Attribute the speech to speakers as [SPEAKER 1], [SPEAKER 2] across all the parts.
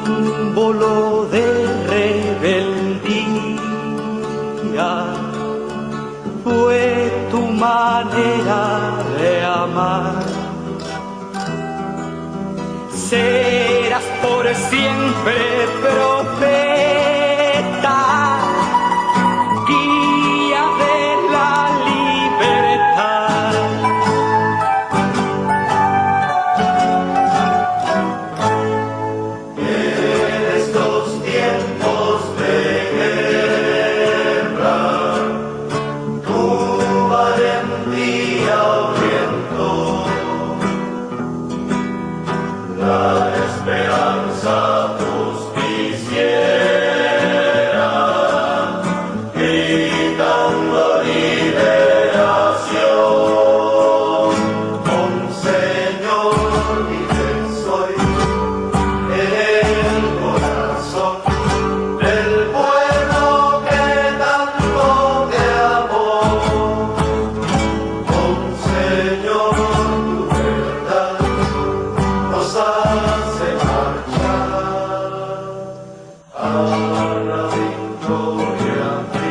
[SPEAKER 1] símbolo de rebeldía, fue tu manera de amar. Serás por siempre profeta, guía de la libertad. En estos tiempos de guerra, tu valentía orientó la esperanza justiciera, gritando liberación. Monseñor, libre soy en el corazón del pueblo que tanto te amó. Monseñor, tu verdad nos hace marchar a la victoria final.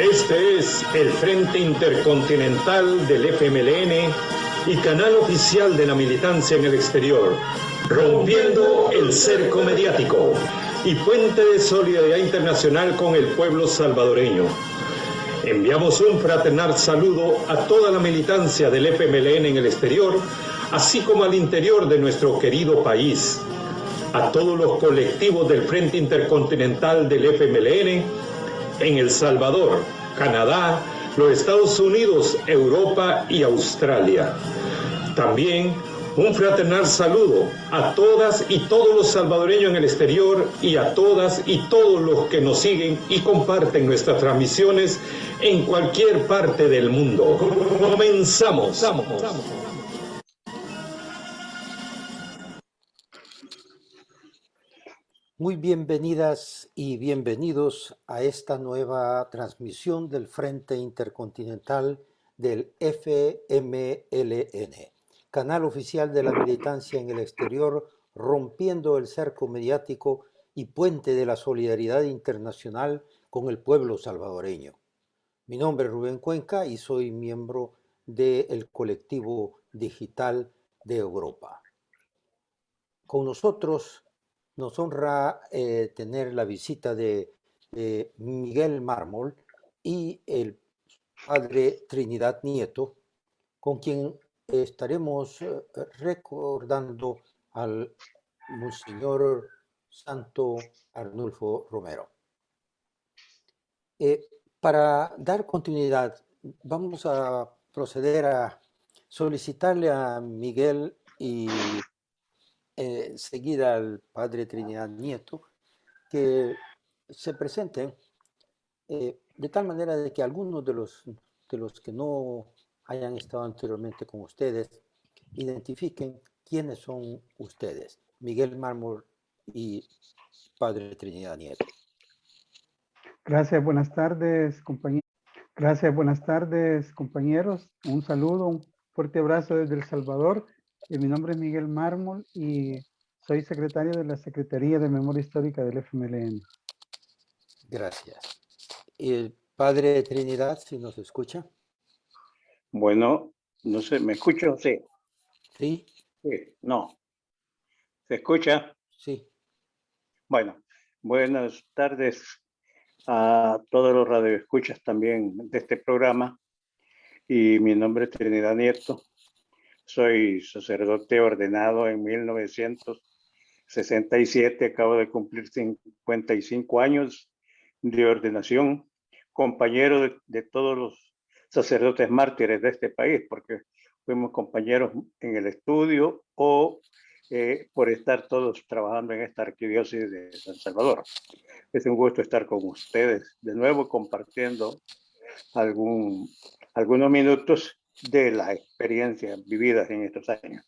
[SPEAKER 2] Este es el Frente Intercontinental del FMLN y canal oficial de la militancia en el exterior, rompiendo el cerco mediático y puente de solidaridad internacional con el pueblo salvadoreño. Enviamos un fraternal saludo a toda la militancia del FMLN en el exterior, así como al interior de nuestro querido país, a todos los colectivos del Frente Intercontinental del FMLN en El Salvador, Canadá, los Estados Unidos, Europa y Australia. También un fraternal saludo a todas y todos los salvadoreños en el exterior y a todas y todos los que nos siguen y comparten nuestras transmisiones en cualquier parte del mundo. Comenzamos.
[SPEAKER 3] Muy bienvenidas y bienvenidos a esta nueva transmisión del Frente Intercontinental del FMLN, canal oficial de la militancia en el exterior, rompiendo el cerco mediático y puente de la solidaridad internacional con el pueblo salvadoreño. Mi nombre es Rubén Cuenca y soy miembro del colectivo digital de Europa. Con nosotros nos honra tener la visita de Miguel Mármol y el padre Trinidad Nieto, con quien estaremos recordando al Monseñor Santo Arnulfo Romero. Para dar continuidad, vamos a proceder a solicitarle a Miguel y enseguida al padre Trinidad Nieto que se presenten de tal manera de que algunos de los que no hayan estado anteriormente con ustedes identifiquen quiénes son ustedes, Miguel Mármol y padre Trinidad Nieto.
[SPEAKER 4] Gracias, buenas tardes, compañeros. Gracias, buenas tardes, compañeros. Un saludo, un fuerte abrazo desde El Salvador. Mi nombre es Miguel Mármol y soy secretario de la Secretaría de Memoria Histórica del FMLN.
[SPEAKER 3] Gracias. ¿Y el padre Trinidad, si nos escucha?
[SPEAKER 5] Bueno, no sé, ¿me escucho? Sí.
[SPEAKER 3] ¿Sí?
[SPEAKER 5] Sí, no. ¿Se escucha?
[SPEAKER 3] Sí.
[SPEAKER 5] Bueno, buenas tardes a todos los radioescuchas también de este programa. Y mi nombre es Trinidad Nieto. Soy sacerdote ordenado en 1967. Acabo de cumplir 55 años de ordenación. Compañero de todos los sacerdotes mártires de este país, porque fuimos compañeros en el estudio o por estar todos trabajando en esta arquidiócesis de San Salvador. Es un gusto estar con ustedes de nuevo compartiendo algunos minutos de la experiencia vivida en estos años.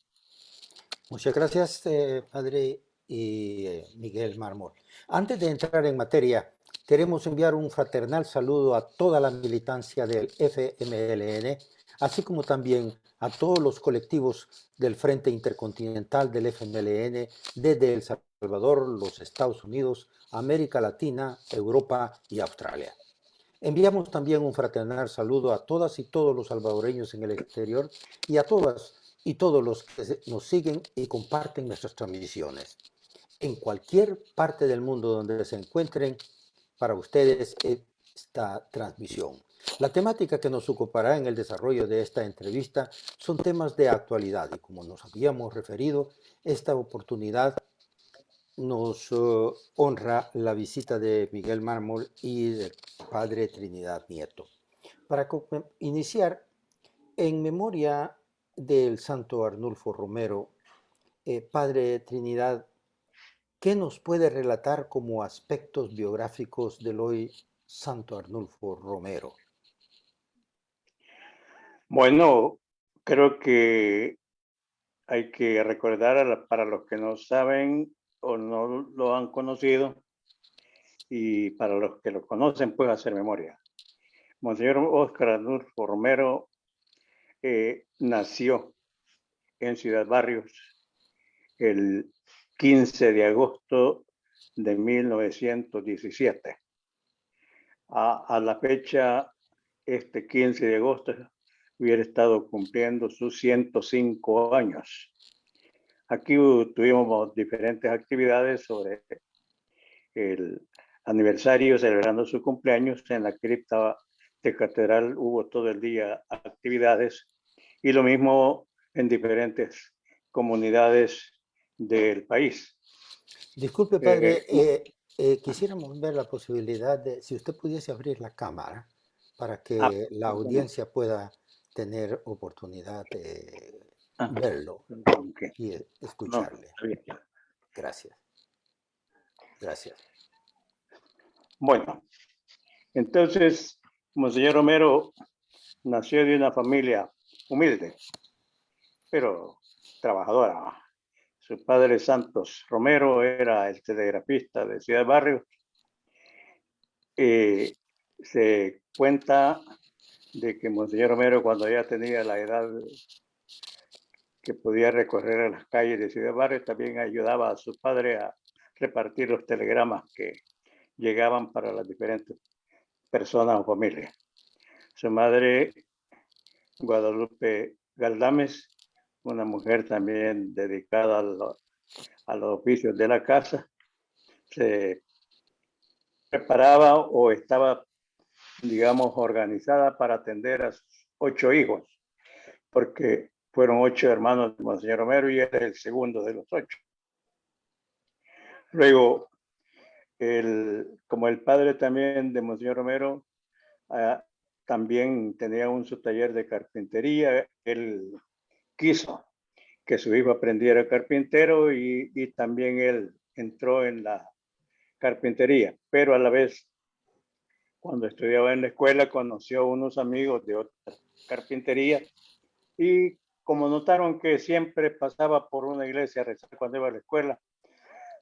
[SPEAKER 3] Muchas gracias, padre. y Miguel Mármol. Antes de entrar en materia, queremos enviar un fraternal saludo a toda la militancia del FMLN, así como también a todos los colectivos del Frente Intercontinental del FMLN desde El Salvador, los Estados Unidos, América Latina, Europa y Australia. Enviamos también un fraternal saludo a todas y todos los salvadoreños en el exterior y a todas y todos los que nos siguen y comparten nuestras transmisiones. En cualquier parte del mundo donde se encuentren, para ustedes esta transmisión. La temática que nos ocupará en el desarrollo de esta entrevista son temas de actualidad y como nos habíamos referido, esta oportunidad nos honra la visita de Miguel Mármol y del Padre Trinidad Nieto. Para iniciar, en memoria del Santo Arnulfo Romero, Padre Trinidad, ¿qué nos puede relatar como aspectos biográficos del hoy Santo Arnulfo Romero?
[SPEAKER 5] Bueno, creo que hay que recordar para los que no saben o no lo han conocido, y para los que lo conocen, pues hacer memoria. Monseñor Óscar Arnulfo Romero nació en Ciudad Barrios el 15 de agosto de 1917. A la fecha, este 15 de agosto, hubiera estado cumpliendo sus 105 años. Aquí tuvimos diferentes actividades sobre el aniversario, celebrando su cumpleaños. En la cripta de catedral hubo todo el día actividades, y lo mismo en diferentes comunidades del país.
[SPEAKER 3] Disculpe, Padre, quisiéramos ver la posibilidad de, si usted pudiese abrir la cámara para que la audiencia pueda tener oportunidad de verlo y escucharle. Gracias. Gracias.
[SPEAKER 5] Bueno, entonces, Monseñor Romero nació de una familia humilde, pero trabajadora. Su padre, Santos Romero, era el telegrafista de Ciudad Barrios. Se cuenta de que Monseñor Romero, cuando ya tenía la edad que podía recorrer las calles de Ciudad Barrios, también ayudaba a su padre a repartir los telegramas que llegaban para las diferentes personas o familias. Su madre, Guadalupe Galdames, una mujer también dedicada a los oficios de la casa, se preparaba o estaba, digamos, organizada para atender a sus 8 hijos, porque fueron 8 hermanos de Monseñor Romero y era el segundo de los 8. Luego, como el padre también de Monseñor Romero, también tenía su taller de carpintería. Él quiso que su hijo aprendiera carpintero y también él entró en la carpintería, pero a la vez, cuando estudiaba en la escuela, conoció unos amigos de otra carpintería, y como notaron que siempre pasaba por una iglesia a rezar cuando iba a la escuela,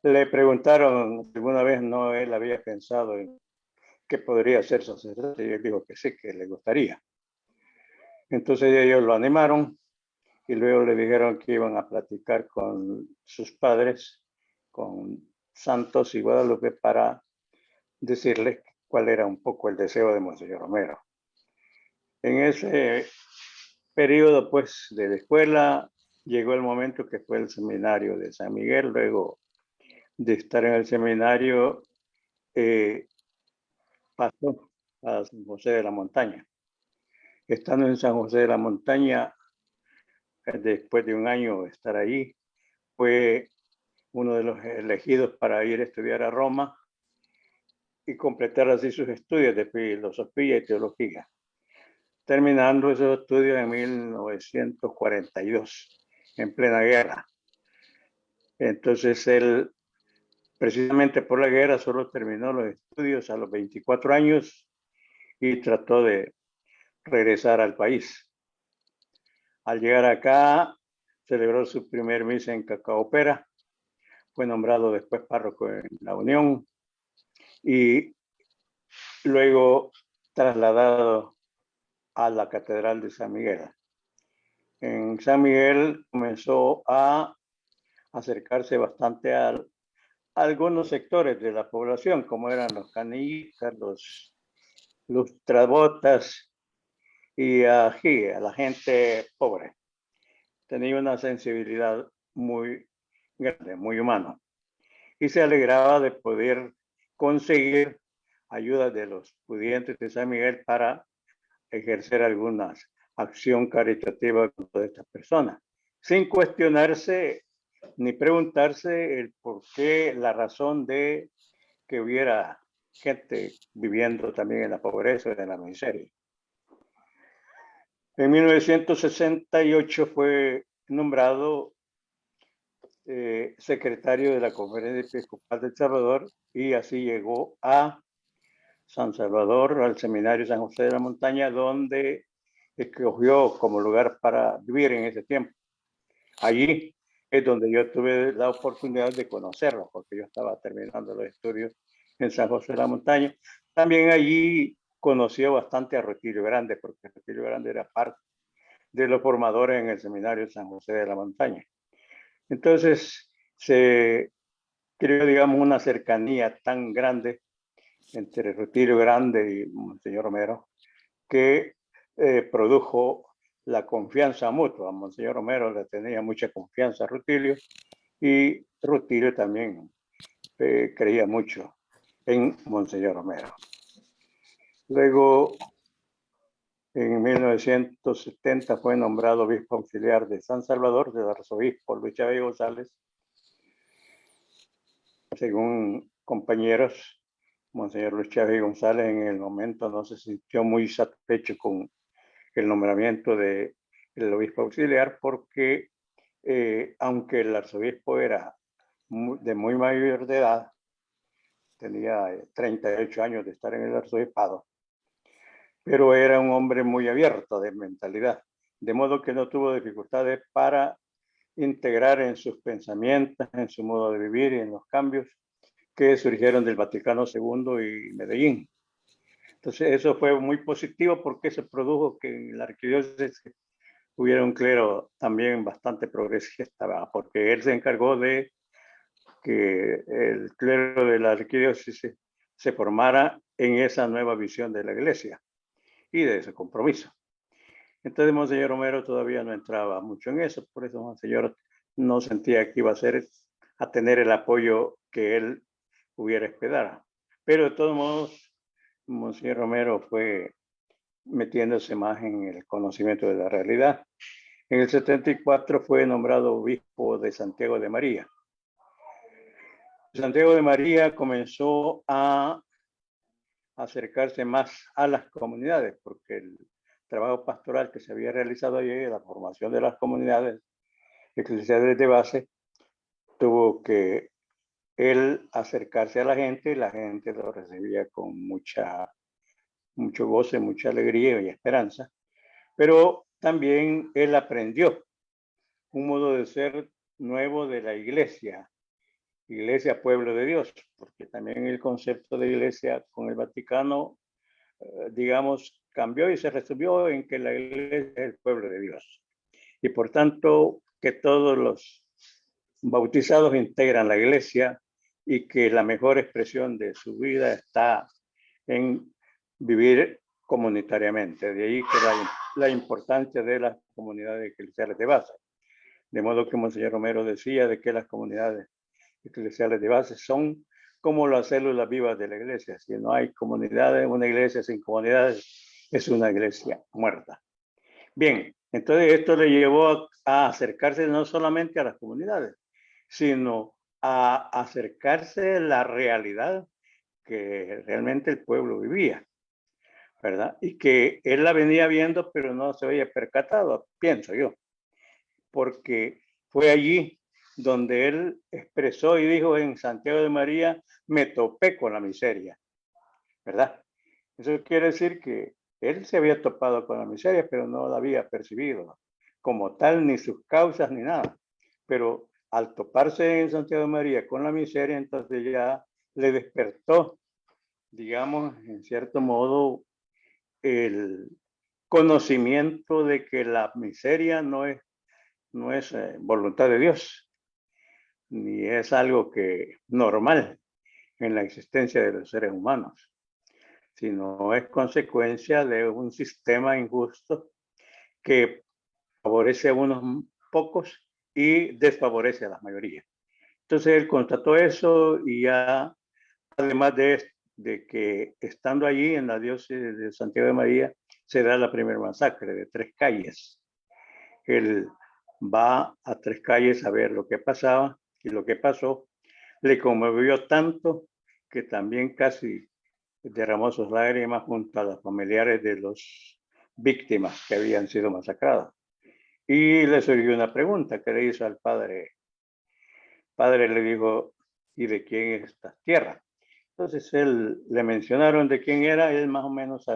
[SPEAKER 5] le preguntaron si alguna vez no él había pensado en que podría ser sacerdote, y él dijo que sí, que le gustaría. Entonces ellos lo animaron y luego le dijeron que iban a platicar con sus padres, con Santos y Guadalupe, para decirles cuál era un poco el deseo de Monseñor Romero. En ese periodo, pues, de la escuela, llegó el momento que fue el seminario de San Miguel. Luego de estar en el seminario, pasó a San José de la Montaña. Estando en San José de la Montaña, después de un año estar ahí, fue uno de los elegidos para ir a estudiar a Roma y completar así sus estudios de filosofía y teología, terminando esos estudios en 1942, en plena guerra. Entonces él, precisamente por la guerra, solo terminó los estudios a los 24 años y trató de regresar al país. Al llegar acá, celebró su primer misa en Cacaopera. fue nombrado después párroco en la Unión y luego trasladado a la Catedral de San Miguel. En San Miguel comenzó a acercarse bastante a algunos sectores de la población, como eran los canicas, los lustrabotas y a la gente pobre. Tenía una sensibilidad muy grande, muy humana, y se alegraba de poder conseguir ayuda de los pudientes de San Miguel para ejercer alguna acción caritativa con todas estas personas, sin cuestionarse ni preguntarse el por qué, la razón de que hubiera gente viviendo también en la pobreza y en la miseria. En 1968 fue nombrado secretario de la Conferencia Episcopal de El Salvador y así llegó a San Salvador, al Seminario San José de la Montaña, donde escogió como lugar para vivir en ese tiempo. Allí es donde yo tuve la oportunidad de conocerlo, porque yo estaba terminando los estudios en San José de la Montaña. También allí conoció bastante a Rutilio Grande, porque Rutilio Grande era parte de los formadores en el Seminario San José de la Montaña. Entonces se creó, digamos, una cercanía tan grande entre Rutilio Grande y Monseñor Romero, que produjo la confianza mutua. Monseñor Romero le tenía mucha confianza a Rutilio y Rutilio también creía mucho en Monseñor Romero. Luego, en 1970 fue nombrado obispo auxiliar de San Salvador, del arzobispo Luis Chávez González. Según compañeros, Monseñor Luis Chávez González en el momento no se sintió muy satisfecho con el nombramiento del obispo auxiliar porque aunque el arzobispo era de muy mayor de edad, tenía 38 años de estar en el arzobispado, pero era un hombre muy abierto de mentalidad, de modo que no tuvo dificultades para integrar en sus pensamientos, en su modo de vivir y en los cambios que surgieron del Vaticano II y Medellín. Entonces eso fue muy positivo porque se produjo que en la arquidiócesis hubiera un clero también bastante progresista, ¿verdad? Porque él se encargó de que el clero de la arquidiócesis se formara en esa nueva visión de la iglesia y de ese compromiso. Entonces Monseñor Romero todavía no entraba mucho en eso, por eso Monseñor no sentía que iba a tener el apoyo que él hubiera esperado. Pero de todos modos, Monseñor Romero fue metiéndose más en el conocimiento de la realidad. En el 74 fue nombrado obispo de Santiago de María. Santiago de María comenzó a acercarse más a las comunidades, porque el trabajo pastoral que se había realizado allí, la formación de las comunidades eclesiales de base, tuvo que él acercarse a la gente y la gente lo recibía con mucho goce, mucha alegría y esperanza. Pero también él aprendió un modo de ser nuevo de la iglesia pueblo de Dios, porque también el concepto de iglesia con el Vaticano, digamos, cambió y se resumió en que la iglesia es el pueblo de Dios. Y por tanto, que todos los bautizados integran la iglesia y que la mejor expresión de su vida está en vivir comunitariamente. De ahí que la importancia de las comunidades eclesiales de base. De modo que Monseñor Romero decía de que las comunidades eclesiales de base son como las células vivas de la iglesia. Si no hay comunidades, una iglesia sin comunidades es una iglesia muerta. Bien, entonces esto le llevó a acercarse no solamente a las comunidades, sino a acercarse a la realidad que realmente el pueblo vivía, ¿verdad? Y que él la venía viendo, pero no se había percatado, pienso yo, porque fue allí donde él expresó y dijo: en Santiago de María me topé con la miseria, ¿verdad? Eso quiere decir que él se había topado con la miseria, pero no la había percibido como tal, ni sus causas, ni nada. Pero al toparse en Santiago de María con la miseria, entonces ya le despertó, digamos, en cierto modo, el conocimiento de que la miseria no es voluntad de Dios, ni es algo que normal en la existencia de los seres humanos, sino es consecuencia de un sistema injusto que favorece a unos pocos y desfavorece a la mayoría. Entonces él constató eso y ya, además de que estando allí en la diócesis de Santiago de María, se da la primera masacre de 3 calles. Él va a 3 calles a ver lo que pasaba y lo que pasó le conmovió tanto que también casi derramó sus lágrimas junto a los familiares de las víctimas que habían sido masacradas. Y le surgió una pregunta que le hizo al padre. El padre le dijo, ¿y de quién es esta tierra? Entonces él le mencionaron de quién era, él más o menos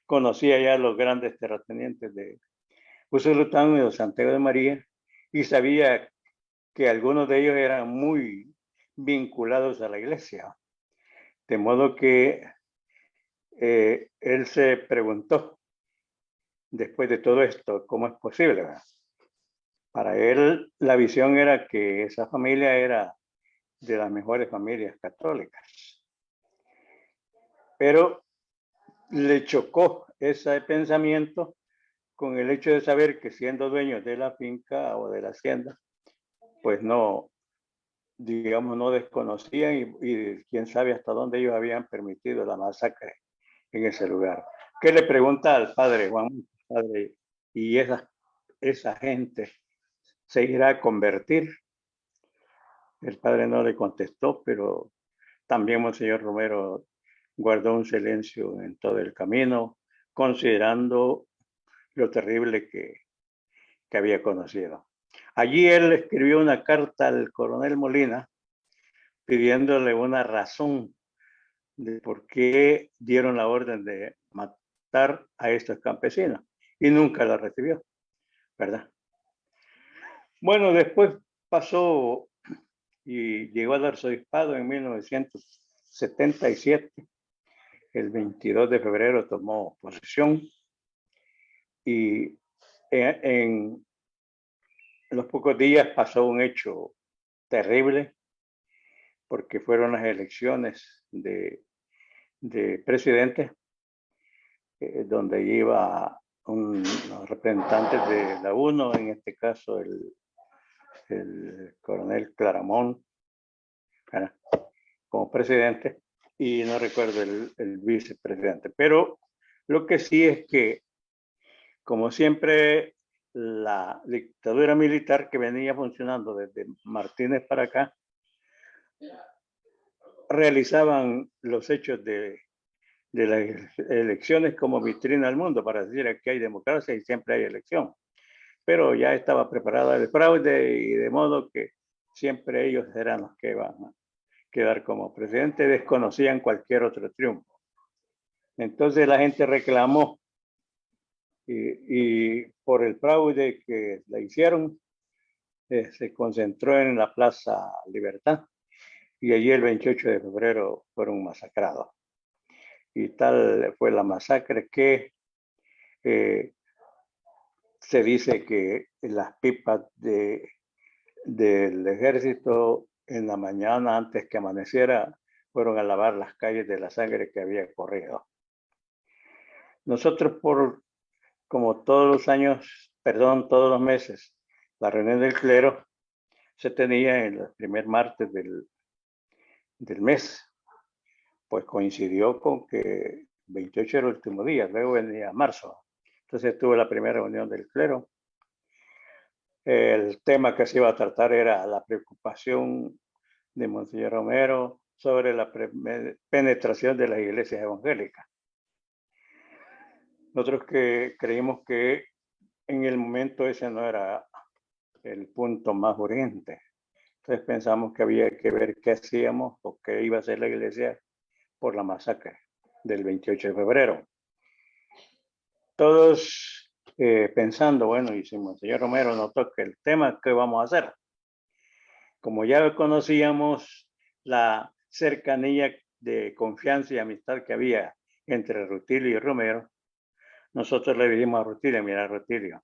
[SPEAKER 5] conocía ya los grandes terratenientes de Usulután y de Santiago de María y sabía que algunos de ellos eran muy vinculados a la iglesia. De modo que él se preguntó, después de todo esto, ¿cómo es posible? Para él, la visión era que esa familia era de las mejores familias católicas. Pero le chocó ese pensamiento con el hecho de saber que siendo dueños de la finca o de la hacienda, pues no, digamos, no desconocían y quién sabe hasta dónde ellos habían permitido la masacre en ese lugar. ¿Qué le pregunta al padre Juan? Padre, ¿y esa gente se irá a convertir? El padre no le contestó, pero también Monseñor Romero guardó un silencio en todo el camino, considerando lo terrible que había conocido. Allí él escribió una carta al coronel Molina pidiéndole una razón de por qué dieron la orden de matar a estos campesinos y nunca la recibió, ¿verdad? Bueno, después pasó y llegó al arzobispado en 1977. El 22 de febrero tomó posesión y en los pocos días pasó un hecho terrible porque fueron las elecciones de presidente donde iba unos representantes de la UNO, en este caso el coronel Claramón, ¿verdad?, como presidente, y no recuerdo el vicepresidente. Pero lo que sí es que, como siempre, la dictadura militar que venía funcionando desde Martínez para acá, realizaban los hechos de las elecciones como vitrina al mundo para decir que hay democracia y siempre hay elección. Pero ya estaba preparada el fraude y de modo que siempre ellos eran los que iban a quedar como presidente, desconocían cualquier otro triunfo. Entonces la gente reclamó y por el fraude que le hicieron, se concentró en la Plaza Libertad y allí el 28 de febrero fueron masacrados. Y tal fue la masacre que se dice que las pipas del ejército en la mañana antes que amaneciera fueron a lavar las calles de la sangre que había corrido. Nosotros como todos los años, todos los meses, la reunión del clero se tenía en el primer martes del mes, pues coincidió con que 28 era el último día, luego venía marzo. Entonces tuve la primera reunión del clero. El tema que se iba a tratar era la preocupación de Monseñor Romero sobre la penetración de las iglesias evangélicas. Nosotros que creímos que en el momento ese no era el punto más urgente. Entonces pensamos que había que ver qué hacíamos o qué iba a hacer la iglesia por la masacre del 28 de febrero. Todos pensando, bueno, y si Monseñor Romero no toca el tema, ¿qué vamos a hacer? como ya conocíamos la cercanía de confianza y amistad que había entre Rutilio y Romero, nosotros le dijimos a Rutilio, mira Rutilio,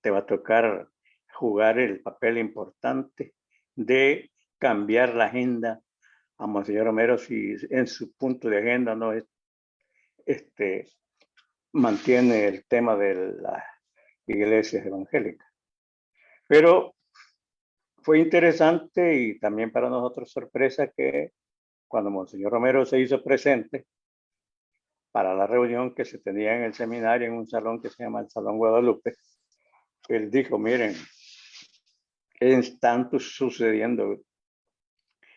[SPEAKER 5] te va a tocar jugar el papel importante de cambiar la agenda a Monseñor Romero si en su punto de agenda no es, mantiene el tema de las iglesias evangélicas. Pero fue interesante y también para nosotros sorpresa que cuando Monseñor Romero se hizo presente para la reunión que se tenía en el seminario en un salón que se llama el Salón Guadalupe, él dijo, miren, están sucediendo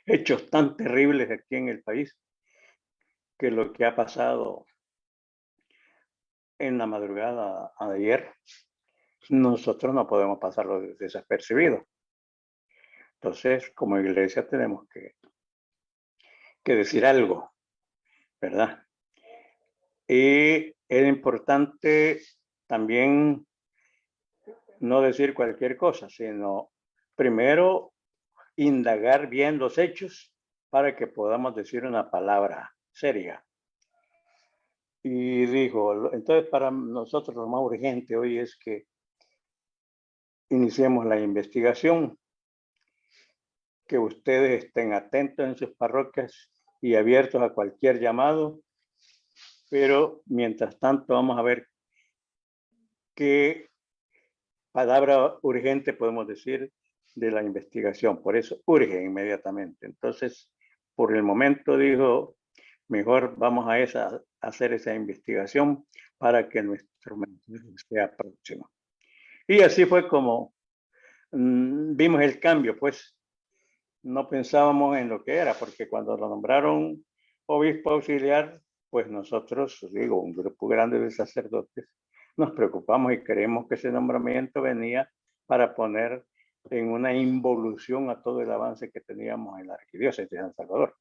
[SPEAKER 5] hechos tan terribles aquí en el país que lo que ha pasado en la madrugada de ayer, nosotros no podemos pasarlo desapercibido. Entonces, como iglesia tenemos que decir algo, ¿verdad? Y es importante también no decir cualquier cosa, sino primero indagar bien los hechos para que podamos decir una palabra seria. Y dijo, entonces para nosotros lo más urgente hoy es que iniciemos la investigación, que ustedes estén atentos en sus parroquias y abiertos a cualquier llamado, pero mientras tanto vamos a ver qué palabra urgente podemos decir de la investigación. Por eso urge inmediatamente. Entonces, por el momento dijo, mejor vamos a hacer esa investigación para que nuestro mensaje sea próximo. Y así fue como vimos el cambio, pues no pensábamos en lo que era, porque cuando lo nombraron obispo auxiliar, pues nosotros, digo, un grupo grande de sacerdotes, nos preocupamos y creemos que ese nombramiento venía para poner en una involución a todo el avance que teníamos en la arquidiócesis de San Salvador.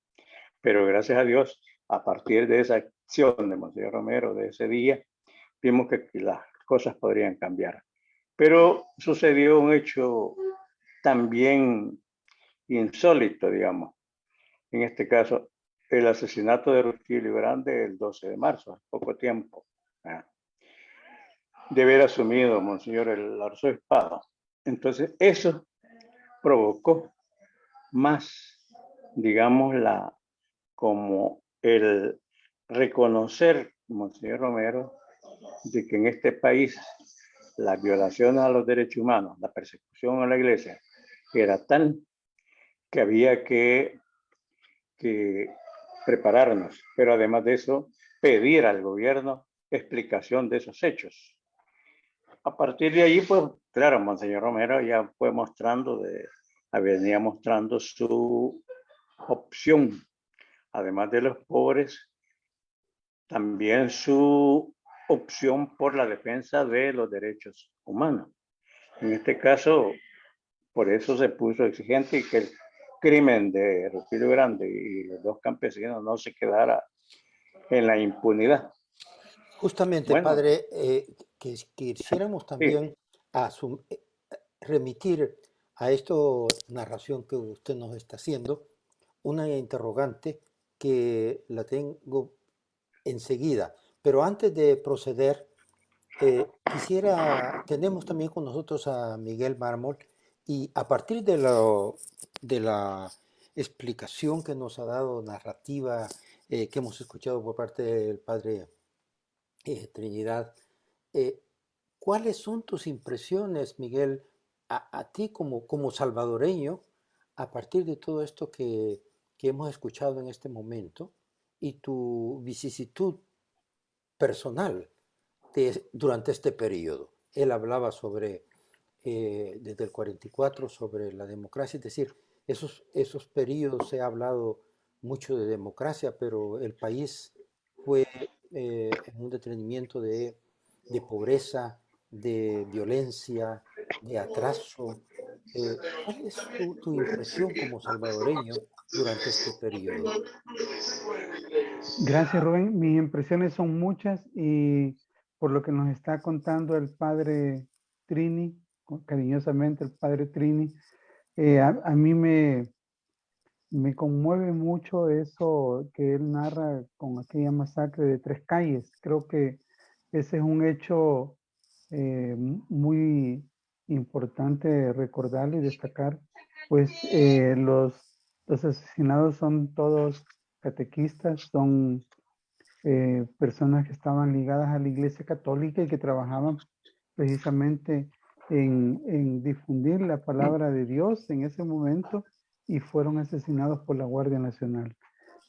[SPEAKER 5] Pero gracias a Dios, a partir de esa acción de Monseñor Romero de ese día, vimos que las cosas podrían cambiar. Pero sucedió un hecho también insólito, digamos. En este caso, el asesinato de Rutilio Grande el 12 de marzo, hace poco tiempo. De haber asumido Monseñor el arzobispado. Entonces, eso provocó más, digamos, como el reconocer, Monseñor Romero, de que en este país la violación a los derechos humanos, la persecución a la iglesia, era tal que había que prepararnos, pero además de eso, pedir al gobierno explicación de esos hechos. A partir de allí, pues, claro, Monseñor Romero ya fue venía mostrando su opción, además de los pobres, también su opción por la defensa de los derechos humanos. En este caso, por eso se puso exigente y que el crimen de Rutilio Grande y los dos campesinos no se quedara en la impunidad.
[SPEAKER 3] Justamente,
[SPEAKER 5] Bueno,
[SPEAKER 3] padre, que quisiéramos también remitir a esta narración que usted nos está haciendo, una interrogante que la tengo enseguida. Pero antes de proceder, tenemos también con nosotros a Miguel Mármol y a partir de la explicación que nos ha dado narrativa que hemos escuchado por parte del padre Trinidad, ¿cuáles son tus impresiones, Miguel, a ti como salvadoreño, a partir de todo esto que hemos escuchado en este momento y tu vicisitud personal durante este periodo? Él hablaba sobre, desde el 44, sobre la democracia, es decir, esos periodos se ha hablado mucho de democracia, pero el país fue en un detenimiento de pobreza, de violencia, de atraso. ¿Cuál es tu impresión como salvadoreño durante este periodo?
[SPEAKER 4] Gracias, Rubén. Mis impresiones son muchas y por lo que nos está contando el padre Trini, cariñosamente el padre Trini, A mí me conmueve mucho eso que él narra con aquella masacre de 3 calles. Creo que ese es un hecho muy importante recordar y destacar, pues los asesinados son todos catequistas, son personas que estaban ligadas a la Iglesia Católica y que trabajaban precisamente en difundir la palabra de Dios en ese momento y fueron asesinados por la Guardia Nacional.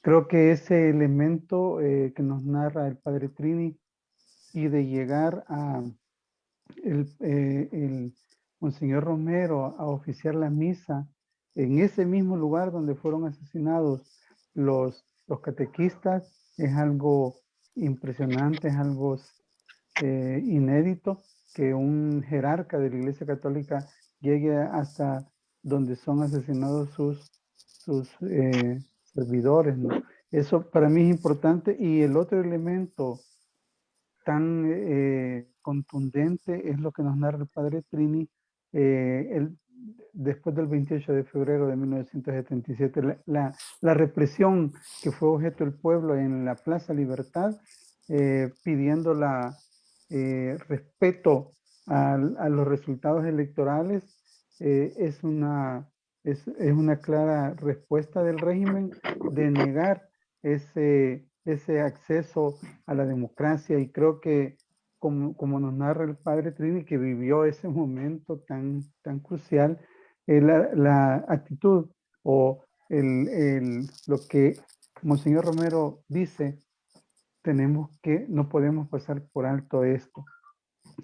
[SPEAKER 4] Creo que ese elemento que nos narra el Padre Trini y de llegar a el Monseñor Romero a oficiar la misa en ese mismo lugar donde fueron asesinados los catequistas es algo impresionante, es algo inédito que un jerarca de la Iglesia Católica llegue hasta donde son asesinados sus servidores, ¿no? Eso para mí es importante. Y el otro elemento tan contundente es lo que nos narra el Padre Trini después del 28 de febrero de 1977, la represión que fue objeto del pueblo en la Plaza Libertad, pidiendo respeto a los resultados electorales, es una clara respuesta del régimen de negar ese acceso a la democracia. Y creo que como nos narra el Padre Trini, que vivió ese momento tan crucial, la actitud o lo que Monseñor Romero dice, no podemos pasar por alto esto.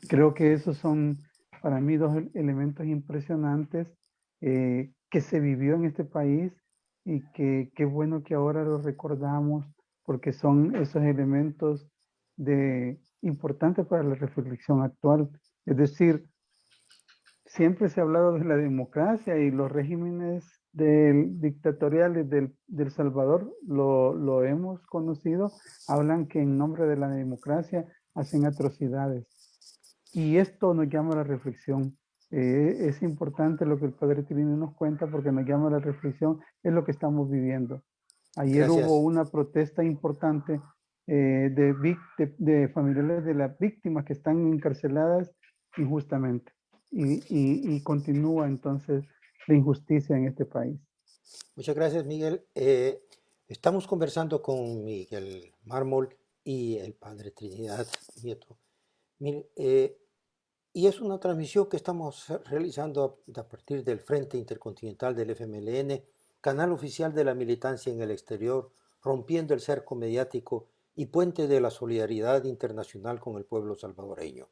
[SPEAKER 4] Creo que esos son para mí dos elementos impresionantes que se vivió en este país y que qué bueno que ahora los recordamos porque son esos elementos importantes para la reflexión actual. Es decir, siempre se ha hablado de la democracia y los regímenes dictatoriales del Salvador, lo hemos conocido, hablan que en nombre de la democracia hacen atrocidades. Y esto nos llama a la reflexión. Es importante lo que el Padre Trini nos cuenta porque nos llama a la reflexión, es lo que estamos viviendo. Ayer
[SPEAKER 3] Gracias.
[SPEAKER 4] hubo una protesta importante de familiares de las víctimas que están encarceladas injustamente. Y continúa entonces la injusticia en este país.
[SPEAKER 3] Muchas gracias, Miguel. Estamos conversando con Miguel Mármol y el Padre Trinidad Nieto. Y es una transmisión que estamos realizando a partir del Frente Intercontinental del FMLN, canal oficial de la militancia en el exterior, rompiendo el cerco mediático y puente de la solidaridad internacional con el pueblo salvadoreño.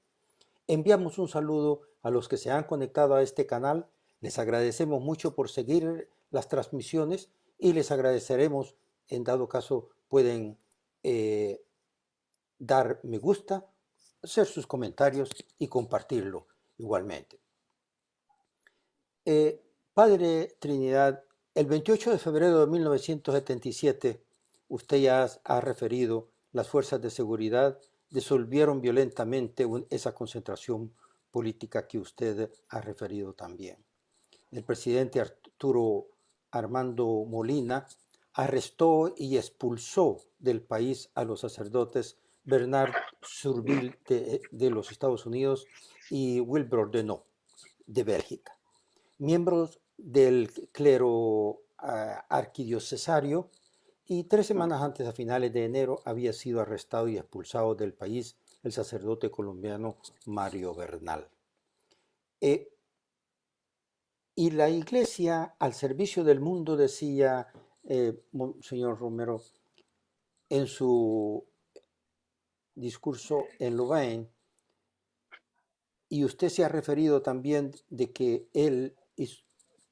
[SPEAKER 3] Enviamos un saludo a los que se han conectado a este canal. Les agradecemos mucho por seguir las transmisiones y les agradeceremos, en dado caso, pueden dar me gusta, hacer sus comentarios y compartirlo igualmente. Padre Trinidad, el 28 de febrero de 1977, usted ya ha referido, las fuerzas de seguridad disolvieron violentamente esa concentración política que usted ha referido también. El presidente Arturo Armando Molina arrestó y expulsó del país a los sacerdotes Bernard Surville de los Estados Unidos y Wilbur Deneau de Bélgica, miembros del clero arquidiocesario, y 3 semanas antes, a finales de enero, había sido arrestado y expulsado del país el sacerdote colombiano Mario Bernal. Y la iglesia al servicio del mundo, decía Monseñor Romero en su discurso en Louvain, y usted se ha referido también de que él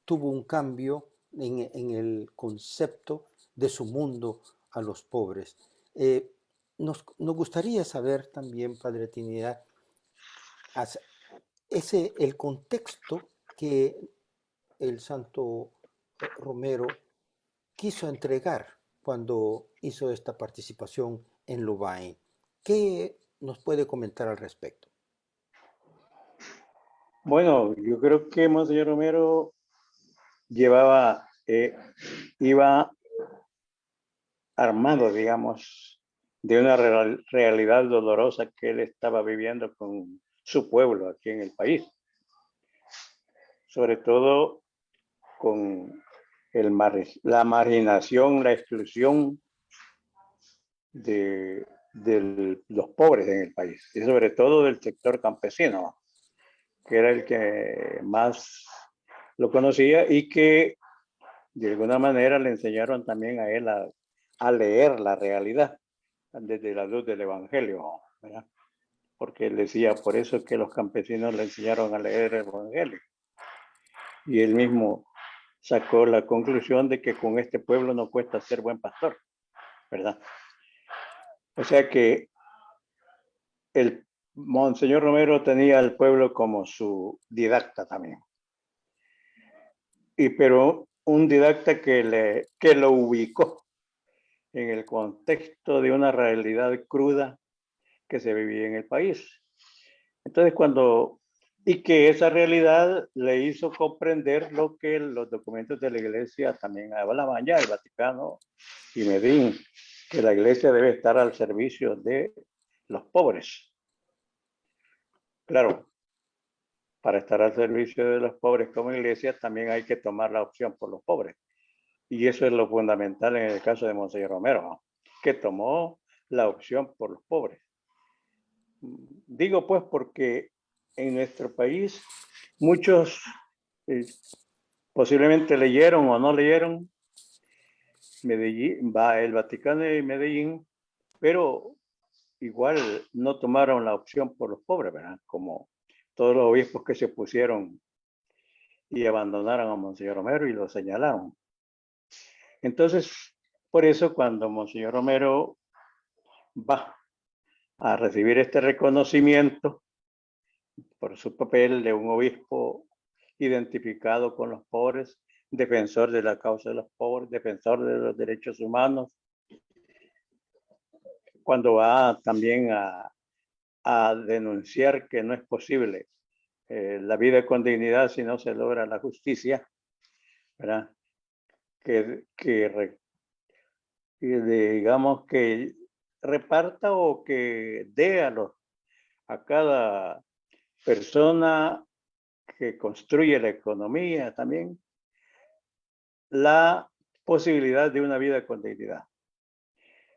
[SPEAKER 3] tuvo un cambio en el concepto de su mundo a los pobres. Nos gustaría saber también, Padre Trinidad, el contexto que el Santo Romero quiso entregar cuando hizo esta participación en Louvain. ¿Qué nos puede comentar al respecto?
[SPEAKER 5] Bueno, yo creo que Monseñor Romero iba armado, digamos, de una realidad dolorosa que él estaba viviendo con su pueblo aquí en el país. Sobre todo con la marginación, la exclusión de los pobres en el país, y sobre todo del sector campesino, que era el que más lo conocía y que de alguna manera le enseñaron también a él a leer la realidad desde la luz del Evangelio, ¿verdad? Porque él decía, por eso es que los campesinos le enseñaron a leer el Evangelio. Y él mismo sacó la conclusión de que con este pueblo no cuesta ser buen pastor, ¿verdad? O sea que el Monseñor Romero tenía al pueblo como su didacta también. Pero un didacta que lo ubicó en el contexto de una realidad cruda que se vivía en el país. Entonces, y que esa realidad le hizo comprender lo que los documentos de la Iglesia también hablaban ya, el Vaticano y Medellín, que la Iglesia debe estar al servicio de los pobres. Claro, para estar al servicio de los pobres como Iglesia también hay que tomar la opción por los pobres. Y eso es lo fundamental en el caso de Monseñor Romero, ¿no? Que tomó la opción por los pobres. Digo pues porque en nuestro país muchos posiblemente leyeron o no leyeron el Vaticano y Medellín, pero igual no tomaron la opción por los pobres, ¿verdad? Como todos los obispos que se pusieron y abandonaron a Monseñor Romero y lo señalaron. Entonces, por eso cuando Monseñor Romero va a recibir este reconocimiento por su papel de un obispo identificado con los pobres, defensor de la causa de los pobres, defensor de los derechos humanos, cuando va también a denunciar que no es posible la vida con dignidad si no se logra la justicia, ¿verdad? Digamos que reparta o que dé a cada persona que construye la economía también la posibilidad de una vida con dignidad.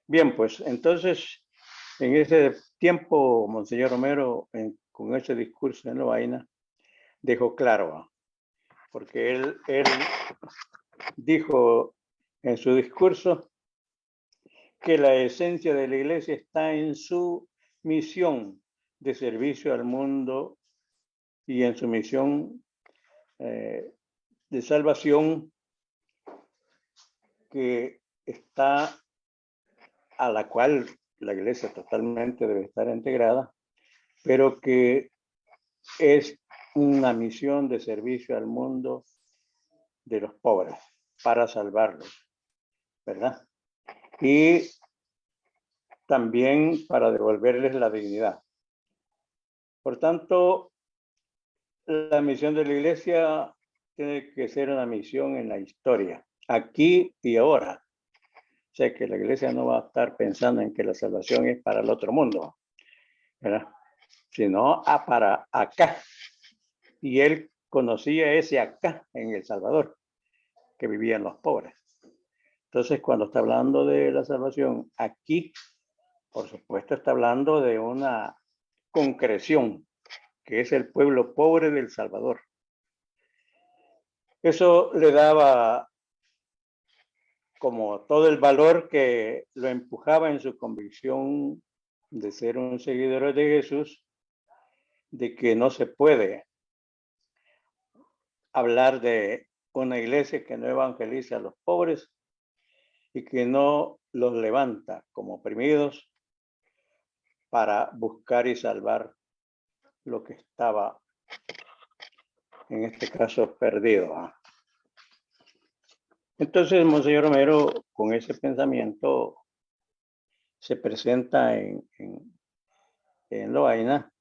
[SPEAKER 5] Bien, pues entonces en ese tiempo Monseñor Romero con ese discurso en Lovaina dejó claro, porque él dijo en su discurso que la esencia de la Iglesia está en su misión de servicio al mundo y en su misión de salvación que está, a la cual la Iglesia totalmente debe estar integrada, pero que es una misión de servicio al mundo de los pobres para salvarlos, ¿verdad? Y también para devolverles la dignidad. Por tanto, la misión de la Iglesia tiene que ser una misión en la historia, aquí y ahora. O sea, que la Iglesia no va a estar pensando en que la salvación es para el otro mundo, ¿verdad? Sino para acá. Y él conocía ese acá en El Salvador, que vivían los pobres. Entonces, cuando está hablando de la salvación aquí, por supuesto está hablando de una concreción, que es el pueblo pobre del Salvador. Eso le daba como todo el valor que lo empujaba en su convicción de ser un seguidor de Jesús, de que no se puede hablar de una iglesia que no evangeliza a los pobres y que no los levanta como oprimidos para buscar y salvar lo que estaba, en este caso, perdido. Entonces, Monseñor Romero, con ese pensamiento, se presenta en Lovaina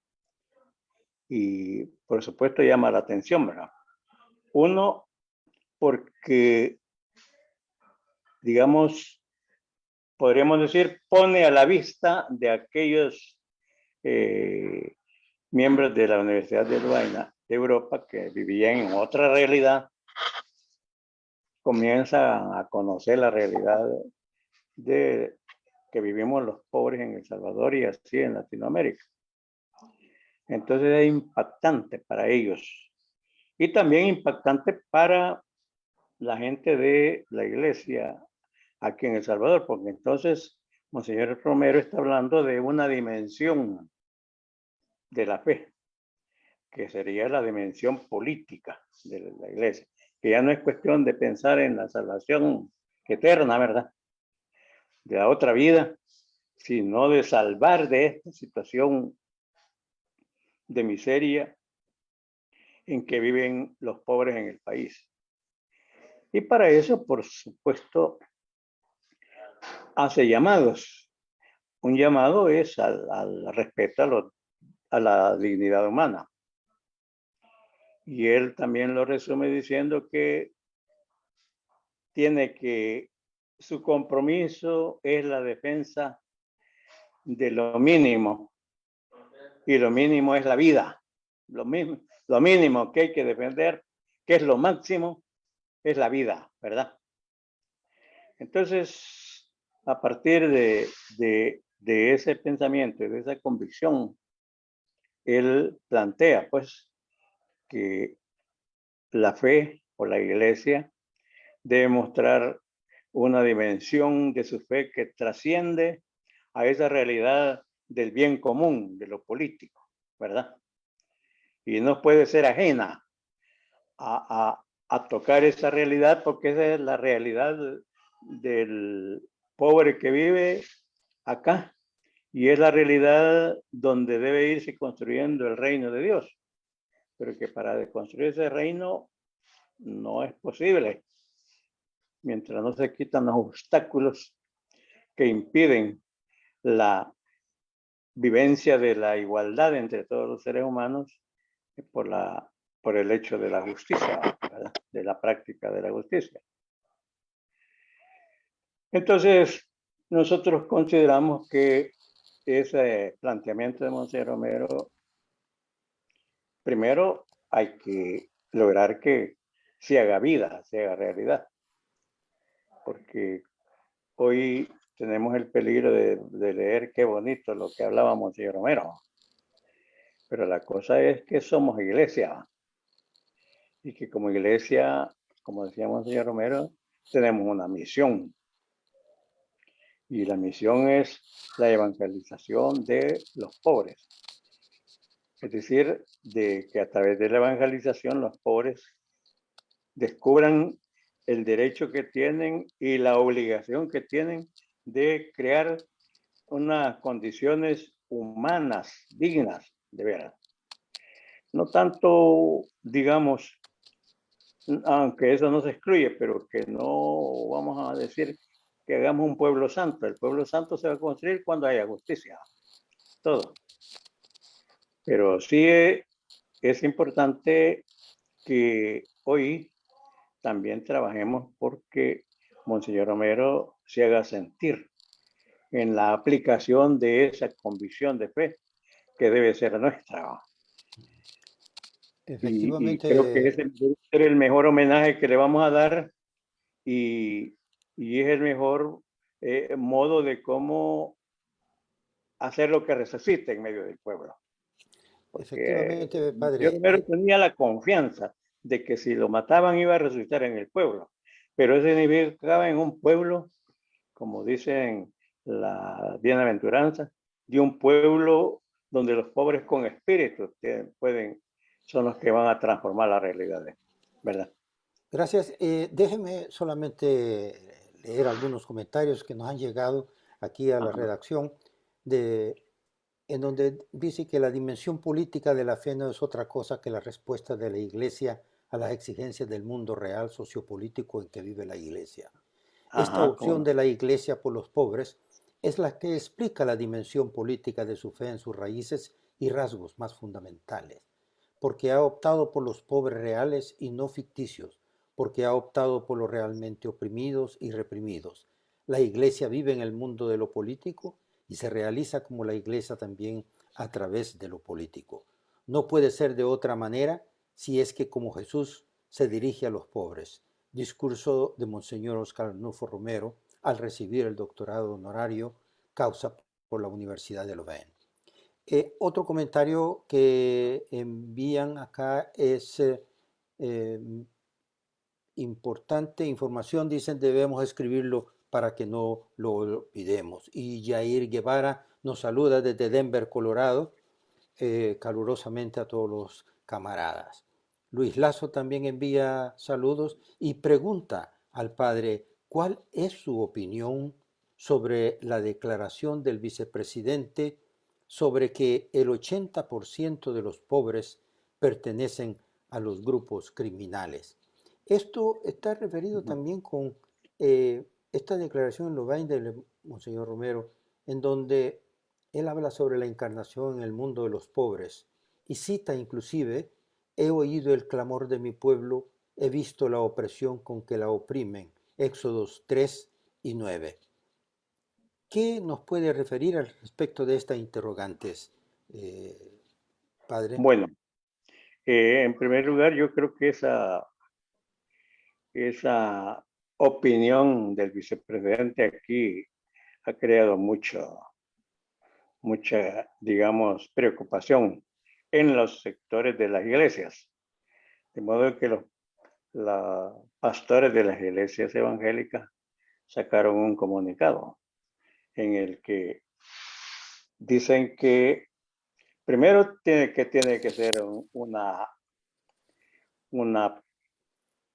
[SPEAKER 5] y, por supuesto, llama la atención, ¿verdad? Uno, porque, digamos, podríamos decir, pone a la vista de aquellos miembros de la Universidad de Lovaina de Europa que vivían en otra realidad, comienzan a conocer la realidad de que vivimos los pobres en El Salvador y así en Latinoamérica. Entonces es impactante para ellos y también impactante para la gente de la iglesia aquí en El Salvador, porque entonces Monseñor Romero está hablando de una dimensión de la fe, que sería la dimensión política de la iglesia, que ya no es cuestión de pensar en la salvación eterna, ¿verdad? De la otra vida, sino de salvar de esta situación de miseria en que viven los pobres en el país. Y para eso, por supuesto, hace llamados. Un llamado es al respeto a la dignidad humana. Y él también lo resume diciendo que su compromiso es la defensa de lo mínimo. Y lo mínimo es la vida. Lo mínimo que hay que defender, que es lo máximo, es la vida, ¿verdad? Entonces, a partir de ese pensamiento y de esa convicción, él plantea, pues, que la fe o la iglesia debe mostrar una dimensión de su fe que trasciende a esa realidad del bien común, de lo político, ¿verdad? Y no puede ser ajena a tocar esa realidad, porque esa es la realidad del pobre que vive acá y es la realidad donde debe irse construyendo el reino de Dios, pero que para construir ese reino no es posible mientras no se quitan los obstáculos que impiden la vivencia de la igualdad entre todos los seres humanos por el hecho de la justicia, ¿verdad? De la práctica de la justicia. Entonces, nosotros consideramos que ese planteamiento de Monseñor Romero, primero hay que lograr que se haga vida, se haga realidad, porque hoy tenemos el peligro de leer qué bonito lo que hablaba Monseñor Romero, pero la cosa es que somos iglesia y que como iglesia, como decía Monseñor Romero, tenemos una misión. Y la misión es la evangelización de los pobres. Es decir, de que a través de la evangelización los pobres descubran el derecho que tienen y la obligación que tienen de crear unas condiciones humanas dignas, de veras. No tanto, digamos, aunque eso no se excluye, pero que no vamos a decir que hagamos un pueblo santo. El pueblo santo se va a construir cuando haya justicia. Todo. Pero sí es importante que hoy también trabajemos porque Monseñor Romero se haga sentir en la aplicación de esa convicción de fe que debe ser nuestra.
[SPEAKER 3] Efectivamente,
[SPEAKER 5] y creo que ese debe ser el mejor homenaje que le vamos a dar y es el mejor modo de cómo hacer lo que resucite en medio del pueblo. Porque
[SPEAKER 3] efectivamente,
[SPEAKER 5] yo
[SPEAKER 3] padre.
[SPEAKER 5] primero tenía la confianza de que si lo mataban iba a resucitar en el pueblo, pero ese significaba en un pueblo, como dicen la bienaventuranza, de un pueblo donde los pobres con espíritu son los que van a transformar las realidades, ¿verdad?
[SPEAKER 3] Gracias. Déjeme solamente leer algunos comentarios que nos han llegado aquí a la redacción, en donde dice que la dimensión política de la fe no es otra cosa que la respuesta de la Iglesia a las exigencias del mundo real sociopolítico en que vive la Iglesia. Esta opción de la Iglesia por los pobres es la que explica la dimensión política de su fe en sus raíces y rasgos más fundamentales, porque ha optado por los pobres reales y no ficticios, porque ha optado por los realmente oprimidos y reprimidos. La Iglesia vive en el mundo de lo político y se realiza como la Iglesia también a través de lo político. No puede ser de otra manera si es que como Jesús se dirige a los pobres. Discurso de Monseñor Oscar Arnulfo Romero al recibir el doctorado honorario causa por la Universidad de Louvain. Otro comentario que envían acá es importante información, dicen debemos escribirlo para que no lo olvidemos. Y Jair Guevara nos saluda desde Denver, Colorado, calurosamente a todos los camaradas. Luis Lazo también envía saludos y pregunta al padre cuál es su opinión sobre la declaración del vicepresidente sobre que el 80% de los pobres pertenecen a los grupos criminales. Esto está referido también con esta declaración en Louvain del Monseñor Romero, en donde él habla sobre la encarnación en el mundo de los pobres y cita inclusive, he oído el clamor de mi pueblo, he visto la opresión con que la oprimen, Éxodos 3 y 9. ¿Qué nos puede referir al respecto de estas interrogantes, padre?
[SPEAKER 5] Bueno, en primer lugar, yo creo que esa opinión del vicepresidente aquí ha creado mucha, digamos, preocupación en los sectores de las iglesias. De modo que los pastores de las iglesias evangélicas sacaron un comunicado en el que dicen que primero tiene que ser una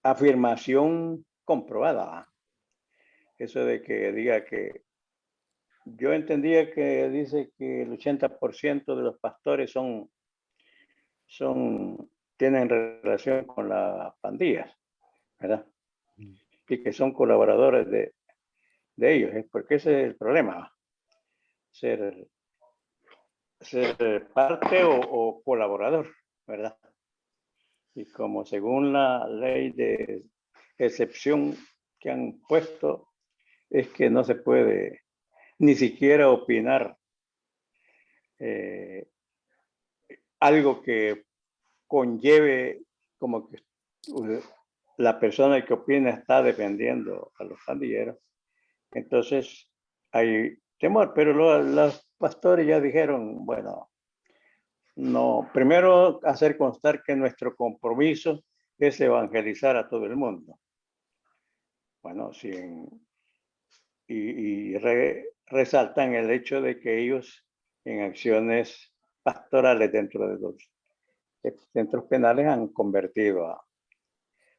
[SPEAKER 5] afirmación comprobada. Eso de que diga que yo entendía que dice que el 80% de los pastores tienen relación con las pandillas, ¿verdad? Y que son colaboradores de ellos, ¿eh? Porque ese es el problema, ser parte o colaborador, ¿verdad? Y como según la ley de excepción que han puesto, es que no se puede ni siquiera opinar algo que conlleve como que la persona que opina está defendiendo a los pandilleros. Entonces hay temor, pero los pastores ya dijeron, bueno, no, primero hacer constar que nuestro compromiso es evangelizar a todo el mundo. Bueno, resaltan el hecho de que ellos en acciones pastorales dentro de los centros penales han convertido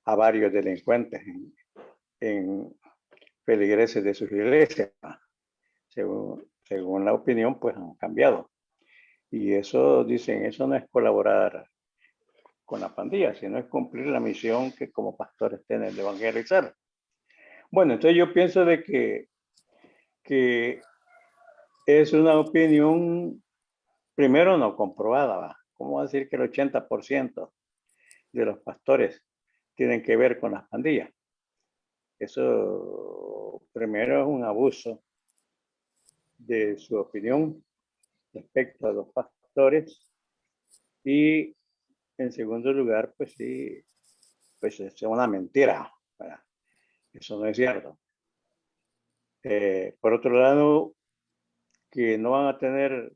[SPEAKER 5] a varios delincuentes en feligreses de sus iglesias. Según la opinión, pues han cambiado. Y eso, dicen, eso no es colaborar con la pandilla, sino es cumplir la misión que como pastores tienen de evangelizar. Bueno, entonces yo pienso de que es una opinión, primero no comprobada, ¿va? ¿Cómo decir que el 80% de los pastores tienen que ver con las pandillas? Eso primero es un abuso de su opinión respecto a los pastores y en segundo lugar, pues sí, pues es una mentira, ¿verdad? Eso no es cierto. Por otro lado, que no van a tener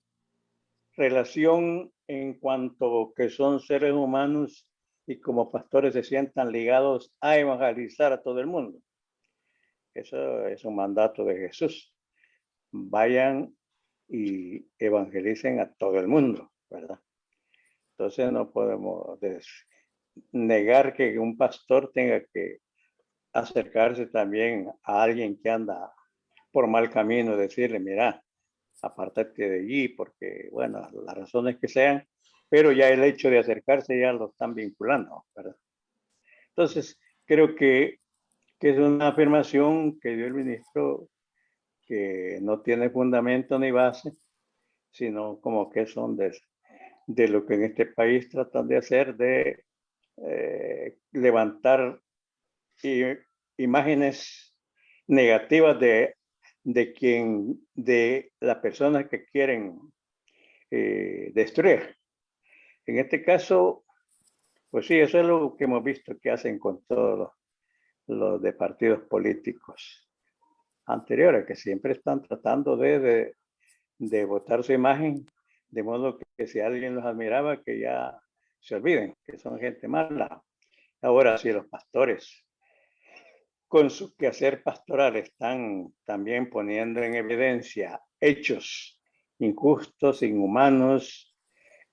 [SPEAKER 5] relación en cuanto que son seres humanos y como pastores se sientan ligados a evangelizar a todo el mundo. Eso es un mandato de Jesús. Vayan y evangelicen a todo el mundo, ¿verdad? Entonces no podemos negar que un pastor tenga que acercarse también a alguien que anda por mal camino, decirle, mira, apártate de allí, porque, bueno, las razones que sean, pero ya el hecho de acercarse ya lo están vinculando, ¿verdad? Entonces, creo que es una afirmación que dio el ministro que no tiene fundamento ni base, sino como que son de lo que en este país tratan de hacer, de levantar imágenes negativas de las personas que quieren destruir. En este caso, pues sí, eso es lo que hemos visto que hacen con todos los de partidos políticos anteriores, que siempre están tratando de botar su imagen, de modo que si alguien los admiraba, que ya se olviden, que son gente mala. Ahora, si los pastores con su quehacer pastoral están también poniendo en evidencia hechos injustos, inhumanos,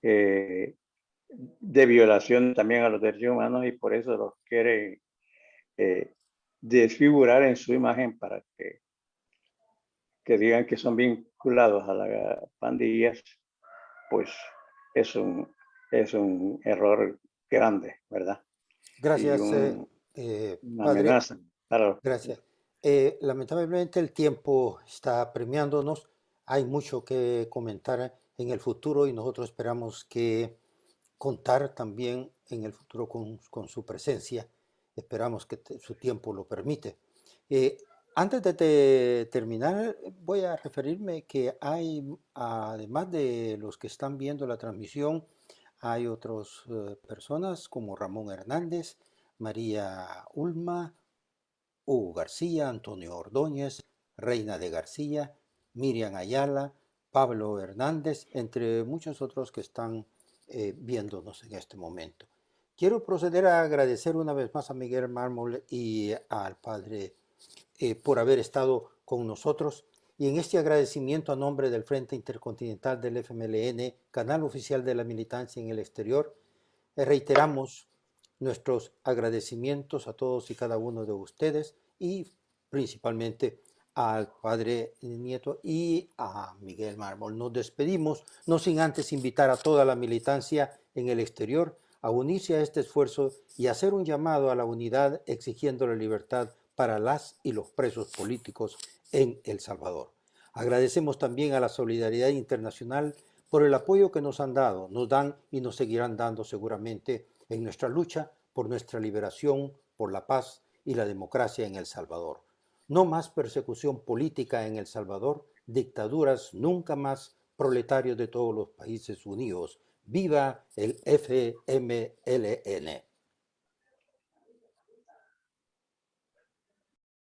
[SPEAKER 5] de violación también a los derechos humanos, y por eso los quiere desfigurar en su imagen para que digan que son vinculados a las pandillas, pues es un error grande, ¿verdad? Y
[SPEAKER 3] Gracias,
[SPEAKER 5] una
[SPEAKER 3] padre.
[SPEAKER 5] amenaza para los...
[SPEAKER 3] Gracias. Lamentablemente el tiempo está premiándonos. Hay mucho que comentar en el futuro y nosotros esperamos que contar también en el futuro con su presencia. Esperamos que su tiempo lo permite. Eh, Antes de terminar, voy a referirme que hay, además de los que están viendo la transmisión, hay otras personas como Ramón Hernández, María Ulma, Hugo García, Antonio Ordóñez, Reina de García, Miriam Ayala, Pablo Hernández, entre muchos otros que están viéndonos en este momento. Quiero proceder a agradecer una vez más a Miguel Mármol y al Padre por haber estado con nosotros, y en este agradecimiento a nombre del Frente Intercontinental del FMLN, canal oficial de la militancia en el exterior, reiteramos nuestros agradecimientos a todos y cada uno de ustedes y principalmente al Padre Nieto y a Miguel Mármol. Nos despedimos, no sin antes invitar a toda la militancia en el exterior a unirse a este esfuerzo y hacer un llamado a la unidad exigiendo la libertad para las y los presos políticos en El Salvador. Agradecemos también a la solidaridad internacional por el apoyo que nos han dado, nos dan y nos seguirán dando seguramente en nuestra lucha por nuestra liberación, por la paz y la democracia en El Salvador. No más persecución política en El Salvador, dictaduras nunca más, proletarios de todos los países unidos. ¡Viva el FMLN!